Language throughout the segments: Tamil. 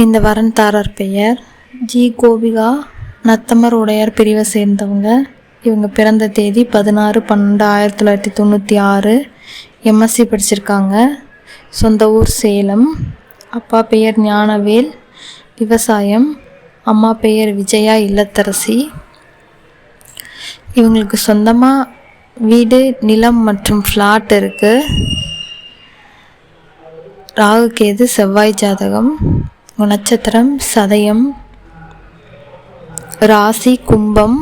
இந்த வரன்தாரர் பெயர் ஜி. கோபிகா. நத்தமர் உடையார் பிரிவை சேர்ந்தவங்க. இவங்க பிறந்த தேதி 16/12/1996. எம்எஸ்சி படிச்சிருக்காங்க. சொந்த ஊர் சேலம். அப்பா பெயர் ஞானவேல், விவசாயம். அம்மா பெயர் விஜயா, இல்லத்தரசி. இவங்களுக்கு சொந்தமாக வீடு, நிலம் மற்றும் ஃப்ளாட் இருக்குது. ராகு கேது செவ்வாய் ஜாதகம். நட்சத்திரம் சதயம். ராசி கும்பம்.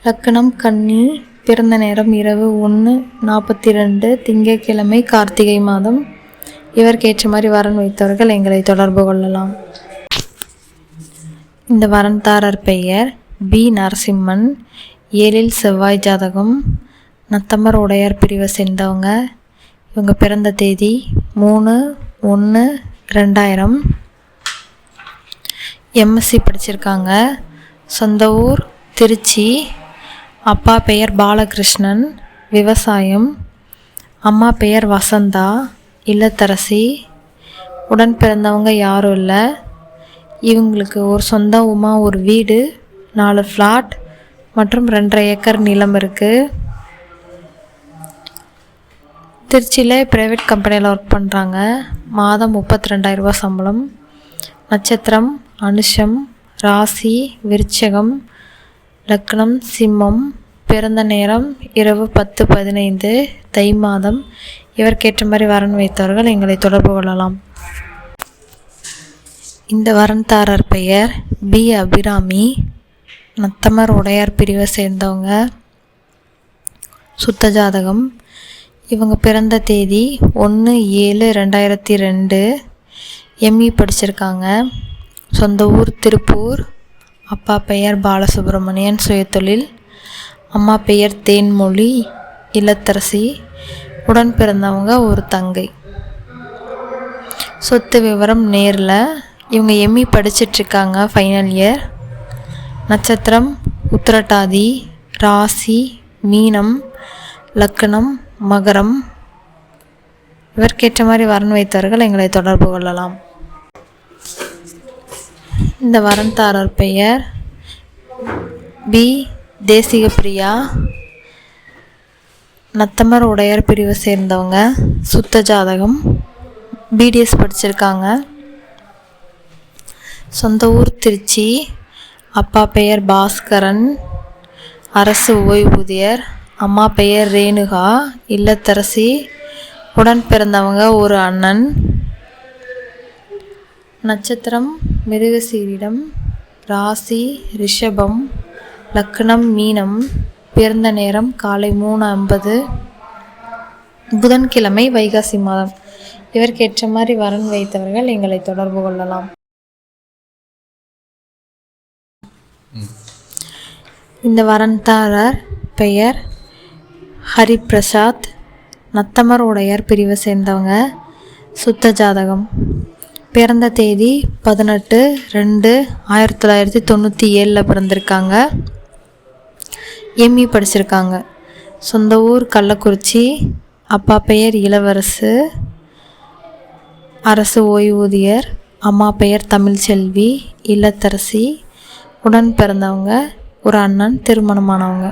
லக்னம் கன்னி. பிறந்த நேரம் இரவு 1:42 திங்கட்கிழமை, கார்த்திகை மாதம். இவருக்கேற்ற மாதிரி வரன் வைத்தவர்கள் எங்களை தொடர்பு கொள்ளலாம். இந்த வரன்தாரர் பெயர் பி. நரசிம்மன். 7 செவ்வாய் ஜாதகம். நத்தமர் உடையார் பிரிவை சேர்ந்தவங்க. இவங்க பிறந்த தேதி 3/1/2000. எம்எஸ்சி படிச்சிருக்காங்க. சொந்த ஊர் திருச்சி. அப்பா பெயர் பாலகிருஷ்ணன், விவசாயம். அம்மா பெயர் வசந்தா, இல்லத்தரசி. உடன் பிறந்தவங்க யாரும் இல்லை. இவங்களுக்கு ஒரு சொந்தமாக ஒரு வீடு, 4 ஃப்ளாட் மற்றும் 2.5 ஏக்கர் நிலம் இருக்குது. திருச்சியில் ப்ரைவேட் கம்பெனியில் ஒர்க் பண்ணுறாங்க. மாதம் 32,000 ரூபா சம்பளம். நட்சத்திரம் அனுஷம். ராசி விருச்சகம். லக்னம் சிம்மம். பிறந்த நேரம் இரவு 10:15 தை மாதம். இவருக்கேற்ற மாதிரி வரன் வைத்தவர்கள் எங்களை தொடர்பு கொள்ளலாம். இந்த வரன்தாரர் பெயர் பி. அபிராமி. நத்தமர் உடையார் பிரிவை சேர்ந்தவங்க. சுத்த ஜாதகம். இவங்க பிறந்த தேதி 1/7/2002. எம்இ படிச்சிருக்காங்க. சொந்த ஊர் திருப்பூர். அப்பா பெயர் பாலசுப்ரமணியன், சுயதொழில். அம்மா பெயர் தேன்மொழி, இல்லத்தரசி. உடன் பிறந்தவங்க ஒரு தங்கை. சொத்து விவரம் நேரில். இவங்க எம்இ படிச்சிட்ருக்காங்க, ஃபைனல் இயர். நட்சத்திரம் உத்திரட்டாதி. ராசி மீனம். லக்னம் மகரம். இவருக்கேற்ற மாதிரி வரன் வைத்தவர்கள் எங்களை தொடர்பு கொள்ளலாம். இந்த வரன்தாரர் பெயர் பி. தேசிகப்பிரியா. நத்தமர் உடையார் பிரிவை சேர்ந்தவங்க. சுத்த ஜாதகம். பிடிஎஸ் படிச்சிருக்காங்க. சொந்த ஊர் திருச்சி. அப்பா பெயர் பாஸ்கரன், அரசு ஓய்வூதியர். அம்மா பெயர் ரேணுகா, இல்லத்தரசி. உடன் பிறந்தவங்க ஒரு அண்ணன். நட்சத்திரம் மிருகசீரிடம். ராசி ரிஷபம். லக்னம் மீனம். பிறந்த நேரம் காலை 3:50 புதன்கிழமை, வைகாசி மாதம். இவருக்கேற்ற மாதிரி வரன் வைத்தவர்கள் எங்களை தொடர்பு கொள்ளலாம். இந்த வரன்தாரர் பெயர் ஹரிபிரசாத். நத்தமர் உடையார் பிரிவை சேர்ந்தவங்க. சுத்த ஜாதகம். பிறந்த தேதி 18/2/1997 பிறந்திருக்காங்க. எம்இ படிச்சிருக்காங்க. சொந்த ஊர் கள்ளக்குறிச்சி. அப்பா பெயர் இளவரசு, அரசு ஓய்வூதியர். அம்மா பெயர் தமிழ்ச்செல்வி, இல்லத்தரசி. உடன் பிறந்தவங்க ஒரு அண்ணன், திருமணமானவங்க.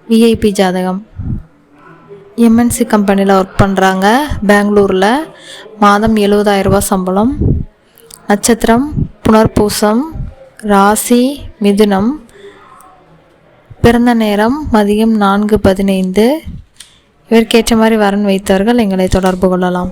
விஐபி ஜாதகம். எம்என்சி கம்பெனியில் ஒர்க் பண்ணுறாங்க, பெங்களூரில். மாதம் 70,000 ரூபா சம்பளம். நட்சத்திரம் புனர்பூசம். ராசி மிதுனம். பிறந்த நேரம் மதியம் 4:15. இவருக்கேற்ற மாதிரி வரன் வைத்தவர்கள் எங்களை தொடர்பு கொள்ளலாம்.